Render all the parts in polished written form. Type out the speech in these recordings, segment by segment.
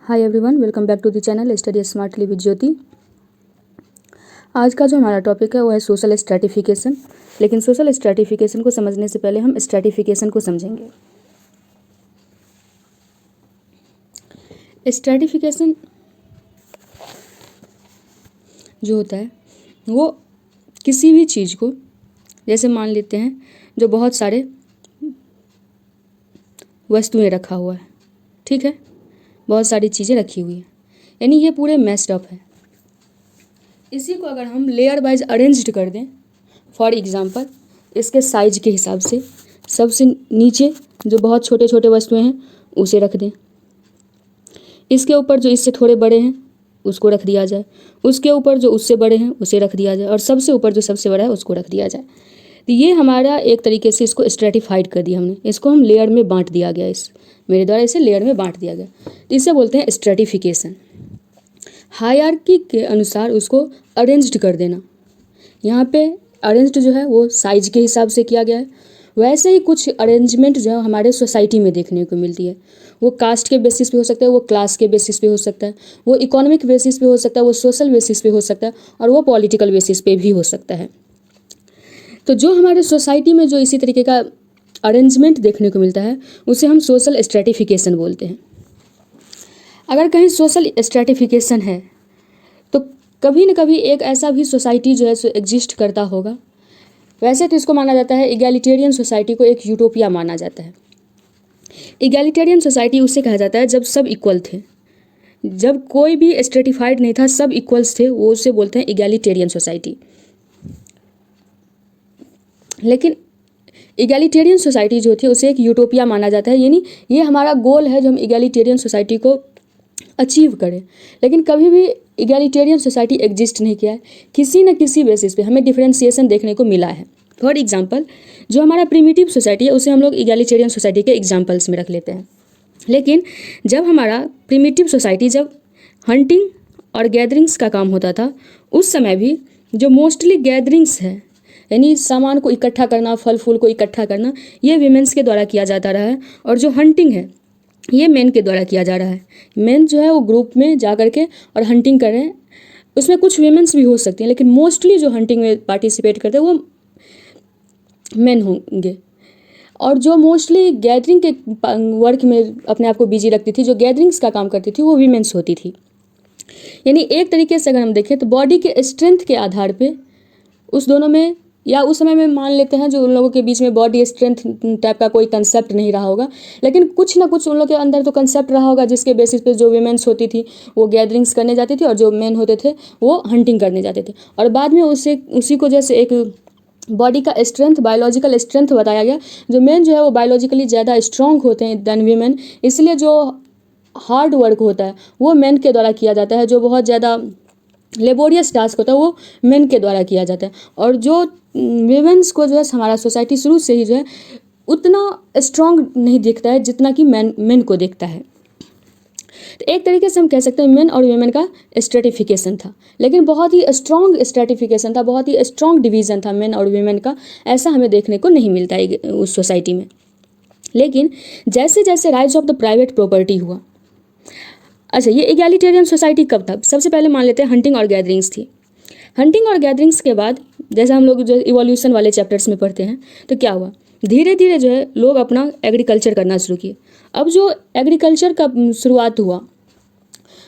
Hi everyone, welcome back to the channel study smartly with Jyoti. आज का जो हमारा टॉपिक है वो है सोशल स्ट्रैटिफिकेशन। लेकिन सोशल स्ट्रैटिफिकेशन को समझने से पहले हम स्ट्रैटिफिकेशन को समझेंगे। स्ट्रैटिफिकेशन जो होता है वो किसी भी चीज़ को, जैसे मान लेते हैं जो बहुत सारे वस्तुएं रखा हुआ है, ठीक है, बहुत सारी चीज़ें रखी हुई हैं, यानी ये पूरे मैस्ड अप है। इसी को अगर हम लेयर वाइज अरेंज्ड कर दें, फॉर एग्जांपल इसके साइज के हिसाब से सबसे नीचे जो बहुत छोटे छोटे वस्तुएं हैं उसे रख दें, इसके ऊपर जो इससे थोड़े बड़े हैं उसको रख दिया जाए, उसके ऊपर जो उससे बड़े हैं उसे रख दिया जाए, और सबसे ऊपर जो सबसे बड़ा है उसको रख दिया जाए। तो ये हमारा एक तरीके से इसको स्ट्रेटिफाइड कर दिया हमने, इसको हम लेयर में बांट दिया गया, इस मेरे द्वारा इसे लेयर में बांट दिया गया। तो इसे बोलते हैं स्ट्रेटिफिकेशन। हायरार्की के अनुसार उसको अरेंज्ड कर देना। यहाँ पे अरेंज्ड जो है वो साइज के हिसाब से किया गया है। वैसे ही कुछ अरेंजमेंट जो है हमारे सोसाइटी में देखने को मिलती है, वो कास्ट के बेसिस पे हो सकता है, वो क्लास के बेसिस पे हो सकता है, वो इकोनॉमिक बेसिस पे हो सकता है, वो सोशल बेसिस पे हो सकता है, और वो पॉलिटिकल बेसिस पे भी हो सकता है। तो जो हमारे सोसाइटी में जो इसी तरीके का अरेंजमेंट देखने को मिलता है उसे हम सोशल स्ट्रैटिफिकेशन बोलते हैं। अगर कहीं सोशल स्ट्रैटिफिकेशन है तो कभी न कभी एक ऐसा भी सोसाइटी जो है सो एग्जिस्ट करता होगा। वैसे तो इसको माना जाता है, इगैलिटेरियन सोसाइटी को एक यूटोपिया माना जाता है। इगैलिटेरियन सोसाइटी उसे कहा जाता है जब सब इक्वल थे, जब कोई भी स्ट्रेटिफाइड नहीं था, सब इक्वल्स थे, वो उसे बोलते हैं इगैलिटेरियन सोसाइटी। लेकिन इगैलिटेरियन सोसाइटी जो थी उसे एक यूटोपिया माना जाता है, यानी ये हमारा गोल है जो हम इगैलिटेरियन सोसाइटी को अचीव करें। लेकिन कभी भी इगैलिटेरियन सोसाइटी एग्जिस्ट नहीं किया है, किसी न किसी बेसिस पे हमें डिफरेंशिएशन देखने को मिला है। फॉर एग्जांपल जो हमारा प्रिमिटिव सोसाइटी है उसे हम लोग इगैलिटेरियन सोसाइटी के एग्जांपल्स में रख लेते हैं। लेकिन जब हमारा प्रिमिटिव सोसाइटी, जब हंटिंग और गैदरिंग्स का काम होता था, उस समय भी जो मोस्टली गैदरिंग्स है, यानी सामान को इकट्ठा करना, फल फूल को इकट्ठा करना, ये वीमेंस के द्वारा किया जाता रहा है। और जो हंटिंग है ये मेन के द्वारा किया जा रहा है। मेन जो है वो ग्रुप में जा कर के और हंटिंग कर रहे हैं। उसमें कुछ वीमेंस भी हो सकती हैं, लेकिन मोस्टली जो हंटिंग में पार्टिसिपेट करते हैं वो मेन होंगे। और जो मोस्टली गैदरिंग के वर्क में अपने आप को बिजी रखती थी, जो गैदरिंग्स का काम करती थी, वो वीमेंस होती थी। यानी एक तरीके से अगर हम देखें तो बॉडी के स्ट्रेंथ के आधार पे उस दोनों में, या उस समय में मान लेते हैं जो उन लोगों के बीच में बॉडी स्ट्रेंथ टाइप का कोई कंसेप्ट नहीं रहा होगा, लेकिन कुछ ना कुछ उन लोगों के अंदर तो कंसेप्ट रहा होगा जिसके बेसिस पे जो वीमेंस होती थी वो गैदरिंग्स करने जाती थी और जो मेन होते थे वो हंटिंग करने जाते थे। और बाद में उसी को जैसे एक बॉडी का स्ट्रेंथ, बायोलॉजिकल स्ट्रेंथ बताया गया। जो मेन जो है वो बायोलॉजिकली ज़्यादा स्ट्रॉन्ग होते हैं देन वीमेन, इसलिए जो हार्ड वर्क होता है वो मेन के द्वारा किया जाता है, जो बहुत ज़्यादा लेबोरियस टास्क होता है वो मेन के द्वारा किया जाता है। और जो वीमेंस को जो है हमारा सोसाइटी शुरू से ही जो है उतना स्ट्रॉन्ग नहीं दिखता है जितना कि मेन को देखता है। तो एक तरीके से हम कह सकते हैं मेन और वीमेन का स्ट्रेटिफिकेशन था, लेकिन बहुत ही स्ट्रॉन्ग स्ट्रेटिफिकेशन था, बहुत ही स्ट्रॉन्ग डिवीज़न था मेन और वीमेन का। ऐसा हमें देखने को नहीं मिलता है उस सोसाइटी में। लेकिन जैसे जैसे rise of the private property हुआ, अच्छा ये इगैलिटेरियन सोसाइटी कब था? सबसे पहले मान लेते हैं हंटिंग और गैदरिंग्स थी। हंटिंग और गैदरिंग्स के बाद जैसे हम लोग जो इवोल्यूशन वाले चैप्टर्स में पढ़ते हैं तो क्या हुआ, धीरे धीरे जो है लोग अपना एग्रीकल्चर करना शुरू किए। अब जो एग्रीकल्चर का शुरुआत हुआ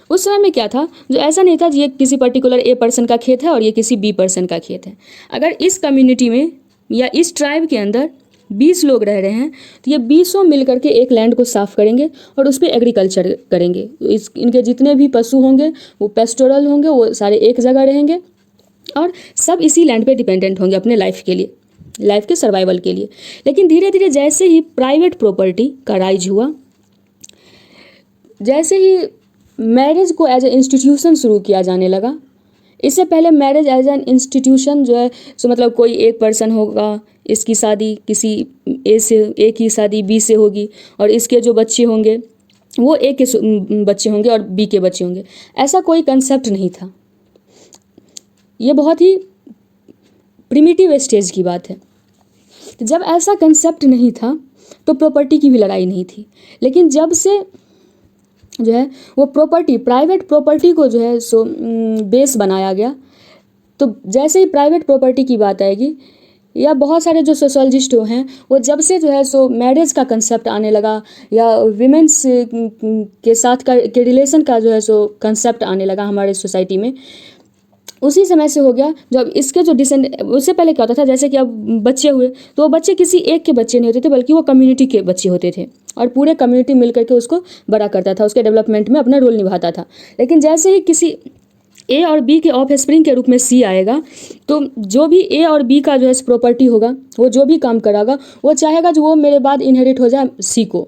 उस समय में क्या था, जो ऐसा नहीं था ये किसी पर्टिकुलर ए पर्सन का खेत है और ये किसी बी पर्सन का खेत है। अगर इस कम्युनिटी में या इस ट्राइब के अंदर 20 लोग रह रहे हैं तो ये 20 मिल करके एक लैंड को साफ़ करेंगे और उस पर एग्रीकल्चर करेंगे। इनके जितने भी पशु होंगे वो पेस्टोरल होंगे, वो सारे एक जगह रहेंगे और सब इसी लैंड पे डिपेंडेंट होंगे अपने लाइफ के लिए, लाइफ के सर्वाइवल के लिए। लेकिन धीरे धीरे जैसे ही प्राइवेट प्रॉपर्टी का राइज हुआ, जैसे ही मैरिज को एज ए इंस्टीट्यूशन शुरू किया जाने लगा। इससे पहले मैरिज एज एन इंस्टीट्यूशन जो है सो मतलब कोई एक पर्सन होगा, इसकी शादी किसी ए की शादी बी से होगी और इसके जो बच्चे होंगे वो ए के बच्चे होंगे और बी के बच्चे होंगे। ऐसा कोई कंसेप्ट नहीं था। ये बहुत ही प्रिमिटिव स्टेज की बात है। तो जब ऐसा कंसेप्ट नहीं था तो प्रॉपर्टी की भी लड़ाई नहीं थी। लेकिन जब से जो है वो प्रॉपर्टी, प्राइवेट प्रॉपर्टी को जो है सो बेस बनाया गया। तो जैसे ही प्राइवेट प्रॉपर्टी की बात आएगी, या बहुत सारे जो सोशोलॉजिस्ट हैं वो जब से जो है सो मैरिज का कंसेप्ट आने लगा, या विमेंस के साथ के रिलेशन का जो है सो कंसेप्ट आने लगा हमारे सोसाइटी में, उसी समय से हो गया। जब इसके जो उससे पहले क्या होता था, जैसे कि अब बच्चे हुए तो वो बच्चे किसी एक के बच्चे नहीं होते थे, बल्कि वो कम्युनिटी के बच्चे होते थे, और पूरे कम्युनिटी मिल करके उसको बड़ा करता था, उसके डेवलपमेंट में अपना रोल निभाता था। लेकिन जैसे ही किसी ए और बी के ऑफ स्प्रिंग के रूप में सी आएगा, तो जो भी ए और बी का जो है प्रॉपर्टी होगा, वो जो भी काम करागा वो चाहेगा जो वो मेरे बाद इनहेरिट हो जाए सी को।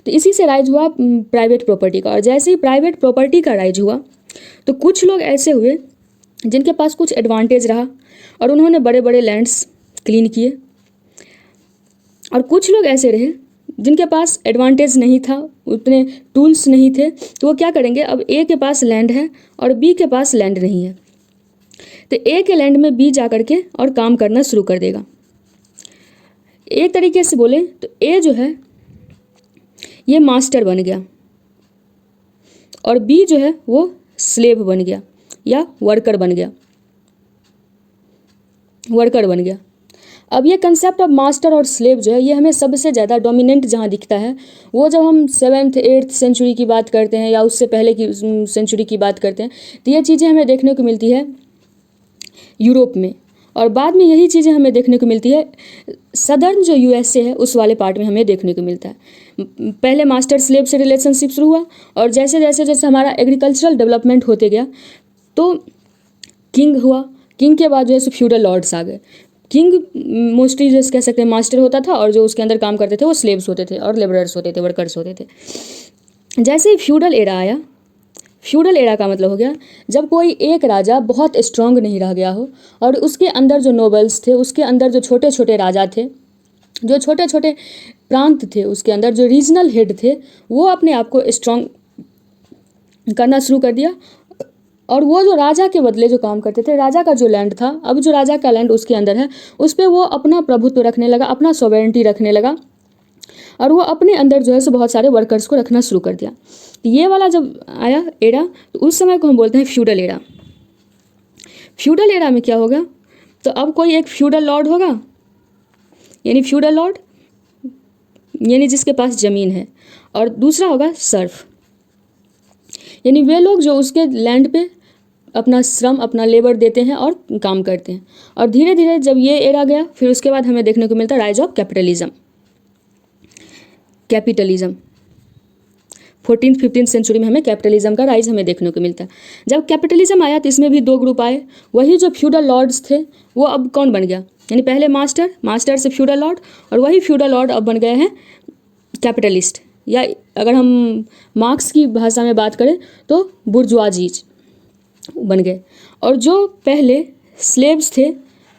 तो इसी से राइज हुआ प्राइवेट प्रॉपर्टी का। और जैसे ही प्राइवेट प्रॉपर्टी का राइज हुआ, तो कुछ लोग ऐसे हुए जिनके पास कुछ एडवांटेज रहा और उन्होंने बड़े बड़े लैंड्स क्लीन किए, और कुछ लोग ऐसे रहे जिनके पास एडवांटेज नहीं था, उतने टूल्स नहीं थे, तो वो क्या करेंगे, अब ए के पास लैंड है और बी के पास लैंड नहीं है, तो ए के लैंड में बी जा करके और काम करना शुरू कर देगा। एक तरीके से बोले तो ए जो है ये मास्टर बन गया और बी जो है वो स्लेव बन गया या वर्कर बन गया। अब ये कंसेप्ट ऑफ मास्टर और स्लेव जो है ये हमें सबसे ज़्यादा डोमिनेंट जहाँ दिखता है वो जब हम 7th 8th सेंचुरी की बात करते हैं या उससे पहले की सेंचुरी की बात करते हैं, तो ये चीज़ें हमें देखने को मिलती है यूरोप में, और बाद में यही चीज़ें हमें देखने को मिलती है सदर्न जो यूएसए है उस वाले पार्ट में हमें देखने को मिलता है। पहले मास्टर स्लेव से रिलेशनशिप शुरू हुआ, और जैसे जैसे जैसे हमारा एग्रीकल्चरल डेवलपमेंट होते गया तो किंग हुआ, किंग के बाद जो है फ्यूडल लॉर्ड्स आ गए। किंग मोस्टली जैसे कह सकते हैं मास्टर होता था, और जो उसके अंदर काम करते थे वो स्लेव्स होते थे और लेबरर्स होते थे, वर्कर्स होते थे। जैसे ही फ्यूडल एरा आया, फ्यूडल एरा का मतलब हो गया जब कोई एक राजा बहुत स्ट्रांग नहीं रह गया हो और उसके अंदर जो नोबल्स थे, उसके अंदर जो छोटे छोटे राजा थे, जो छोटे छोटे प्रांत थे, उसके अंदर जो रीजनल हेड थे, वो अपने आप को स्ट्रांग करना शुरू कर दिया, और वो जो राजा के बदले जो काम करते थे, राजा का जो लैंड था, अब जो राजा का लैंड उसके अंदर है उस पर वो अपना प्रभुत्व रखने लगा, अपना सॉवरेंटी रखने लगा, और वो अपने अंदर जो है सो बहुत सारे वर्कर्स को रखना शुरू कर दिया। ये वाला जब आया एरा, तो उस समय को हम बोलते हैं फ्यूडल एरा। फ्यूडल एरा में क्या होगा, तो अब कोई एक फ्यूडल लॉर्ड होगा, यानी फ्यूडल लॉर्ड यानी जिसके पास ज़मीन है, और दूसरा होगा सर्फ, यानी वे लोग जो उसके लैंड पे अपना श्रम, अपना लेबर देते हैं और काम करते हैं। और धीरे धीरे जब ये एरा गया, फिर उसके बाद हमें देखने को मिलता है rise of capitalism. 14th 15th century में हमें कैपिटलिज्म का राइज हमें देखने को मिलता है। जब कैपिटलिज्म आया तो इसमें भी दो ग्रुप आए, वही जो फ्यूडल लॉर्ड्स थे वो अब कौन बन गया, यानी पहले मास्टर, मास्टर से फ्यूडल लॉर्ड, और वही फ्यूडल लॉर्ड अब बन गए हैं कैपिटलिस्ट, या अगर हम मार्क्स की भाषा में बात करें तो बुर्जुआजीज बन गए। और जो पहले स्लेव्स थे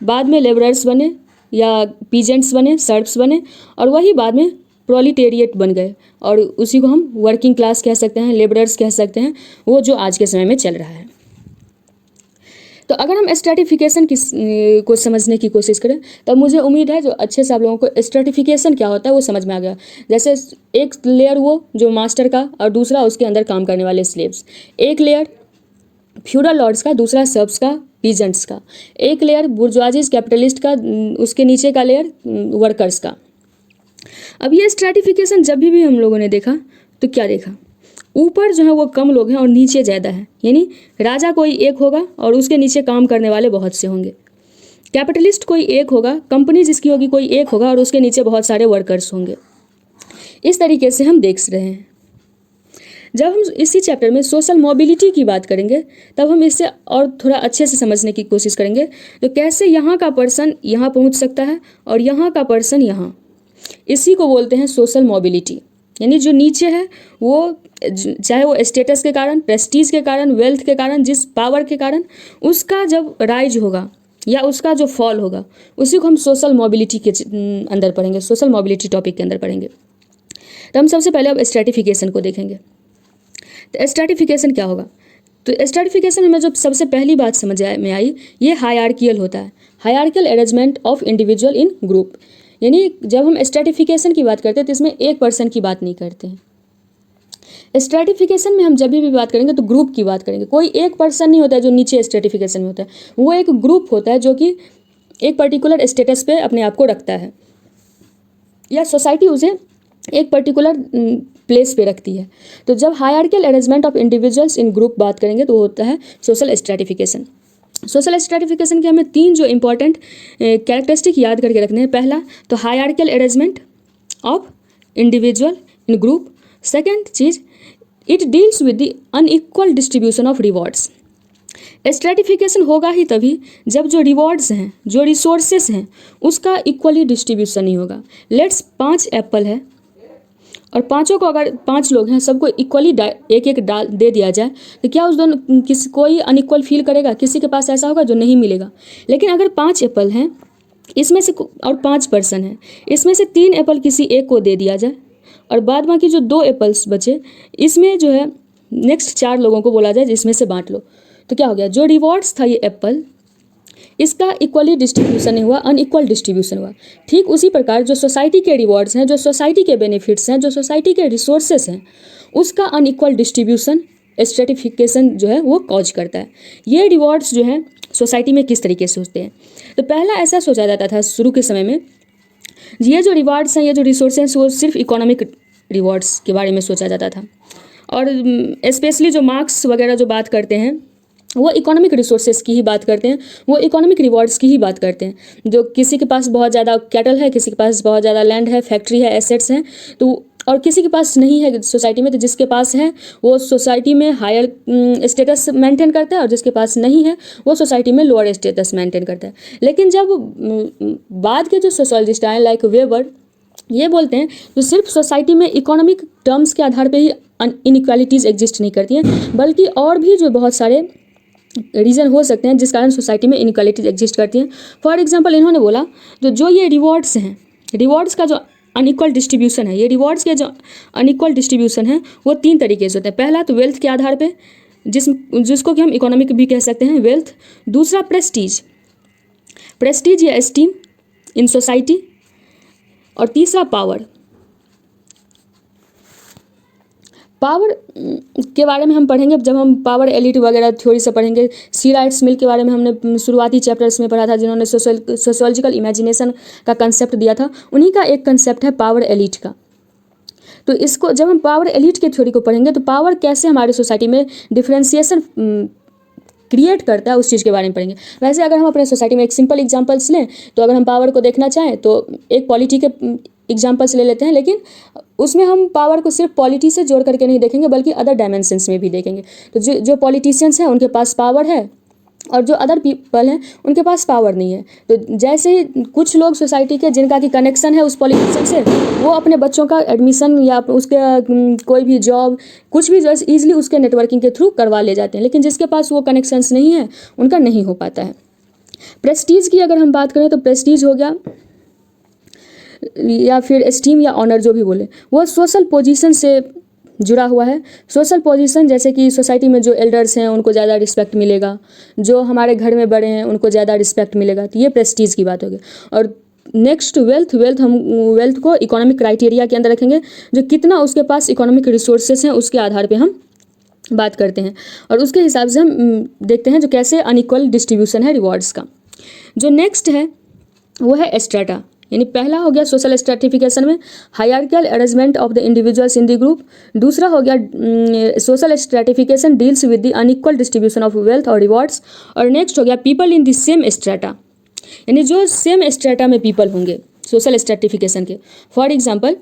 बाद में लेबरर्स बने या पीजेंट्स बने, सर्व्स बने, और वही बाद में प्रोलिटेरिएट बन गए, और उसी को हम वर्किंग क्लास कह सकते हैं, लेबरर्स कह सकते हैं, वो जो आज के समय में चल रहा है। तो अगर हम स्ट्रैटिफिकेशन को समझने की कोशिश करें, तब मुझे उम्मीद है जो अच्छे से आप लोगों को स्ट्रैटिफिकेशन क्या होता है वो समझ में आ गया। जैसे एक लेयर वो जो मास्टर का, और दूसरा उसके अंदर काम करने वाले स्लेव्स, एक लेयर फ्यूडल लॉर्ड्स का, दूसरा सर्व्स का, पीजेंट्स का, एक लेयर बुर्जुआजीज कैपिटलिस्ट का, उसके नीचे का लेयर वर्कर्स का। अब ये स्ट्रैटिफिकेशन जब भी हम लोगों ने देखा तो क्या देखा, ऊपर जो है वो कम लोग हैं और नीचे ज़्यादा है, यानी राजा कोई एक होगा और उसके नीचे काम करने वाले बहुत से होंगे। कैपिटलिस्ट कोई एक होगा, कंपनी जिसकी होगी कोई एक होगा, और उसके नीचे बहुत सारे वर्कर्स होंगे। इस तरीके से हम देख रहे हैं। जब हम इसी चैप्टर में सोशल मोबिलिटी की बात करेंगे तब हम इससे और थोड़ा अच्छे से समझने की कोशिश करेंगे, तो कैसे यहाँ का पर्सन यहाँ पहुँच सकता है और यहाँ का पर्सन यहाँ, इसी को बोलते हैं सोशल मोबिलिटी। यानी जो नीचे है वो चाहे वो स्टेटस के कारण, प्रेस्टीज के कारण, वेल्थ के कारण, जिस पावर के कारण, उसका जब राइज होगा या उसका जो फॉल होगा, उसी को हम सोशल मोबिलिटी के अंदर पढ़ेंगे, सोशल मोबिलिटी टॉपिक के अंदर पढ़ेंगे। तो हम सबसे पहले अब स्ट्रैटिफिकेशन को देखेंगे। तो स्ट्रैटिफिकेशन क्या होगा, तो स्ट्रैटिफिकेशन में जब सबसे पहली बात समझ में आई, ये हायरार्कियल होता है, hierarchical arrangement of individual in group. यानी जब हम स्ट्रैटिफिकेशन की बात करते हैं तो इसमें एक पर्सन की बात नहीं करते हैं, स्ट्रेटिफिकेशन में हम जब भी बात करेंगे तो ग्रुप की बात करेंगे। कोई एक पर्सन नहीं होता है जो नीचे स्ट्रेटिफिकेशन में होता है, वो एक ग्रुप होता है जो कि एक पर्टिकुलर स्टेटस पे अपने आप को रखता है, या सोसाइटी उसे एक पर्टिकुलर प्लेस पे रखती है। तो जब hierarchical arrangement of individuals in group बात करेंगे तो वो होता है सोशल स्ट्रेटिफिकेशन। सोशल स्ट्रेटिफिकेशन के हमें 3 जो इंपॉर्टेंट कैरेक्टरिस्टिक याद करके रखने हैं। पहला तो hierarchical arrangement of individual in group. Second cheese, it deals with the unequal distribution of rewards. Stratification होगा ही तभी जब जो रिवॉर्ड्स हैं, जो रिसोर्सेस हैं, उसका इक्वली डिस्ट्रीब्यूशन नहीं होगा। लेट्स 5 एप्पल है और पाँचों को अगर 5 लोग हैं सबको इक्वली एक एक डाल दे दिया जाए तो क्या उस दोनों कोई अनइक्वल फील करेगा? किसी के पास ऐसा होगा जो नहीं मिलेगा। लेकिन अगर 5 एप्पल हैं इसमें से और 5 पर्सन हैं, इसमें से 3 एप्पल किसी एक को दे दिया जाए और बाद बाकी जो 2 एप्पल्स बचे इसमें जो है नेक्स्ट 4 लोगों को बोला जाए जिसमें से बांट लो, तो क्या हो गया? जो रिवॉर्ड्स था ये एप्पल, इसका इक्वली डिस्ट्रीब्यूशन नहीं हुआ, अनइक्वल डिस्ट्रीब्यूशन हुआ। ठीक उसी प्रकार जो सोसाइटी के रिवॉर्ड्स हैं, जो सोसाइटी के बेनिफिट्स हैं, जो सोसाइटी के रिसोर्सेस हैं, उसका अनइक्वल डिस्ट्रीब्यूशन स्ट्रेटिफिकेशन जो है वो कॉज करता है। ये रिवॉर्ड्स जो हैं सोसाइटी में किस तरीके से होते हैं? तो पहला ऐसा सोचा जाता था शुरू के समय में, ये जो रिवॉर्ड्स हैं, ये जो रिसोर्सेस वो सिर्फ इकोनॉमिक रिवॉर्ड्स के बारे में सोचा जाता था। और स्पेशली जो मार्क्स वगैरह जो बात करते हैं वो इकोनॉमिक रिसोर्सेज की ही बात करते हैं, वो इकोनॉमिक रिवॉर्ड्स की ही बात करते हैं। जो किसी के पास बहुत ज़्यादा कैटल है, किसी के पास बहुत ज़्यादा लैंड है, फैक्ट्री है, एसेट्स हैं, तो और किसी के पास नहीं है सोसाइटी में, तो जिसके पास है वो सोसाइटी में हायर स्टेटस मेंटेन करता है और जिसके पास नहीं है वो सोसाइटी में लोअर स्टेटस मेंटेन करता है। लेकिन जब बाद के जो सोशोलॉजिस्ट आए लाइक वेबर, ये बोलते हैं तो सिर्फ सोसाइटी में इकोनॉमिक टर्म्स के आधार पर ही इनइक्वालिटीज़ एग्जिस्ट नहीं करती हैं, बल्कि और भी जो बहुत सारे रीज़न हो सकते हैं जिस कारण सोसाइटी में इनइक्वालिटीज एग्जिस्ट करती हैं। फॉर एग्जांपल इन्होंने बोला जो ये रिवॉर्ड्स हैं, रिवॉर्ड्स का जो अनइक्वल डिस्ट्रीब्यूशन है, ये रिवॉर्ड्स के जो अनइक्वल डिस्ट्रीब्यूशन है वो 3 तरीके से होते हैं। पहला तो वेल्थ के आधार पे, जिसको कि हम इकोनॉमिक भी कह सकते हैं, वेल्थ। दूसरा प्रेस्टीज, प्रेस्टीज या एस्टीम इन सोसाइटी। और तीसरा पावर। पावर के बारे में हम पढ़ेंगे जब हम पावर एलिट वगैरह थ्योरी से पढ़ेंगे। सी राइट्स मिल के बारे में हमने शुरुआती चैप्टर्स में पढ़ा था, जिन्होंने सोशोलॉजिकल इमेजिनेशन का कंसेप्ट दिया था, उन्हीं का एक कंसेप्ट है पावर एलिट का। तो इसको जब हम पावर एलिट के थ्योरी को पढ़ेंगे तो पावर कैसे हमारी सोसाइटी में डिफ्रेंसिएशन क्रिएट करता है उस चीज़ के बारे में पढ़ेंगे। वैसे अगर हम अपने सोसाइटी में एक सिंपल एग्जांपल्स लें तो अगर हम पावर को देखना चाहें तो एक पॉलिटी के एग्जांपल्स ले लेते हैं, लेकिन उसमें हम पावर को सिर्फ पॉलिटी से जोड़ करके नहीं देखेंगे बल्कि अदर डायमेंशंस में भी देखेंगे। तो जो पॉलिटिशियंस हैं उनके पास पावर है और जो अदर पीपल हैं उनके पास पावर नहीं है। तो जैसे ही कुछ लोग सोसाइटी के जिनका कि कनेक्शन है उस पॉलिटिशियन से, वो अपने बच्चों का एडमिशन या उसके कोई भी जॉब कुछ भी जो ईजिली उसके नेटवर्किंग के थ्रू करवा ले जाते हैं, लेकिन जिसके पास वो कनेक्शंस नहीं है उनका नहीं हो पाता है। प्रेस्टीज की अगर हम बात करें तो प्रेस्टीज हो गया या फिर एस्टीम या ऑनर जो भी बोले, वो सोशल पोजीशन से जुड़ा हुआ है। सोशल पोजीशन जैसे कि सोसाइटी में जो एल्डर्स हैं उनको ज़्यादा रिस्पेक्ट मिलेगा, जो हमारे घर में बड़े हैं उनको ज़्यादा रिस्पेक्ट मिलेगा, तो ये प्रेस्टीज की बात होगी। और नेक्स्ट वेल्थ। हम वेल्थ को इकोनॉमिक क्राइटेरिया के अंदर रखेंगे, जो कितना उसके पास इकोनॉमिक रिसोर्सेस हैं उसके आधार पर हम बात करते हैं और उसके हिसाब से हम देखते हैं जो कैसे अनइक्वल डिस्ट्रीब्यूशन है रिवॉर्ड्स का। जो नेक्स्ट है वो है स्ट्रेटा, यानी पहला हो गया सोशल स्ट्रेटिफिकेशन में hierarchical arrangement of the individuals in the group. दूसरा हो गया social stratification deals with the unequal distribution of wealth और रिवॉर्ड्स। और नेक्स्ट हो गया people in the same strata, यानी जो सेम स्ट्रेटा में पीपल होंगे सोशल स्ट्रेटिफिकेशन के। फॉर एग्जाम्पल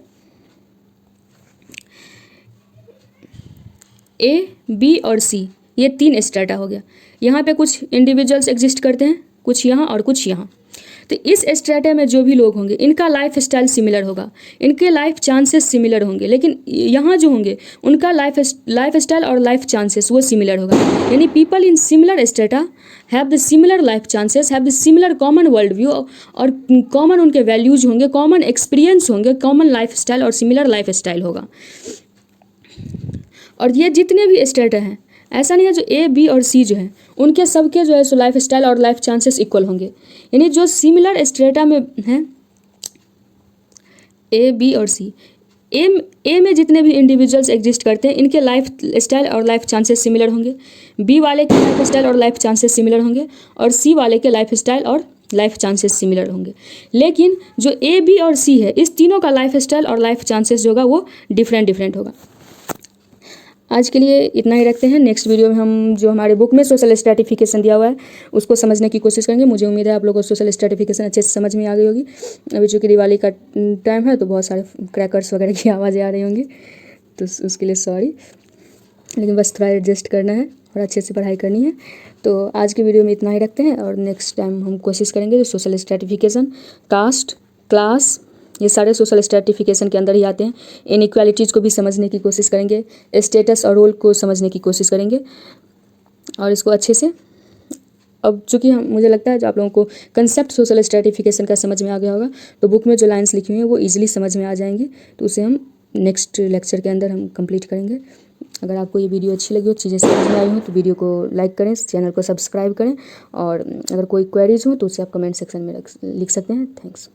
ए, बी और सी, ये 3 स्ट्रेटा हो गया। यहाँ पे कुछ इंडिविजुअल्स एग्जिस्ट करते हैं, कुछ यहाँ और कुछ यहाँ। तो इस स्ट्रेटा में जो भी लोग होंगे इनका लाइफ स्टाइल सिमिलर होगा, इनके लाइफ चांसेस सिमिलर होंगे, लेकिन यहाँ जो होंगे उनका लाइफ स्टाइल और लाइफ चांसेस वो सिमिलर होगा। यानी people in similar strata have the similar life chances, have the similar common world view और कॉमन उनके वैल्यूज होंगे, कॉमन एक्सपीरियंस होंगे, कॉमन लाइफ स्टाइल और सिमिलर लाइफ स्टाइल होगा। और ये जितने भी स्ट्रेटा हैं ऐसा नहीं है जो ए, बी और सी जो है उनके सबके जो है सो लाइफ स्टाइल और लाइफ चांसेस इक्वल होंगे। यानी जो सिमिलर स्ट्रेटा में हैं ए, बी और सी, ए में जितने भी इंडिविजुअल्स एग्जिस्ट करते हैं इनके लाइफ स्टाइल और लाइफ चांसेस सिमिलर होंगे, बी वाले के लाइफ स्टाइल और लाइफ चांसेस सिमिलर होंगे, और सी वाले के लाइफ स्टाइल और लाइफ चांसेस सिमिलर होंगे। लेकिन जो ए, बी और सी है, इस तीनों का लाइफ स्टाइल और लाइफ चांसेस जो होगा वो डिफरेंट होगा। आज के लिए इतना ही रखते हैं। नेक्स्ट वीडियो में हम जो हमारे बुक में सोशल स्ट्रैटिफिकेशन दिया हुआ है उसको समझने की कोशिश करेंगे। मुझे उम्मीद है आप लोगों को सोशल स्ट्रैटिफिकेशन अच्छे से समझ में आ गई होगी। अभी चूँकि दिवाली का टाइम है तो बहुत सारे क्रैकर्स वगैरह की आवाज़ें आ रही होंगी, तो उसके लिए सॉरी, लेकिन बस थोड़ा एडजस्ट करना है और अच्छे से पढ़ाई करनी है। तो आज की वीडियो में इतना ही रखते हैं और नेक्स्ट टाइम हम कोशिश करेंगे जो सोशल स्ट्रैटिफिकेशन, कास्ट, क्लास, ये सारे सोशल स्ट्रैटिफिकेशन के अंदर ही आते हैं। इनइक्वालिटीज़ को भी समझने की कोशिश करेंगे, स्टेटस और रोल को समझने की कोशिश करेंगे और इसको अच्छे से, अब चूँकि मुझे लगता है जो आप लोगों को कंसेप्ट सोशल स्ट्रैटिफिकेशन का समझ में आ गया होगा तो बुक में जो लाइन्स लिखी हुई हैं वो ईजिली समझ में आ जाएंगी, तो उसे हम नेक्स्ट लेक्चर के अंदर हम कंप्लीट करेंगे। अगर आपको ये वीडियो अच्छी लगी हो, चीज़ें समझ में आई हो, तो वीडियो को लाइक करें, चैनल को सब्सक्राइब करें, और अगर कोई क्वेरीज हो तो उसे आप कमेंट सेक्शन में लिख सकते हैं। थैंक्स।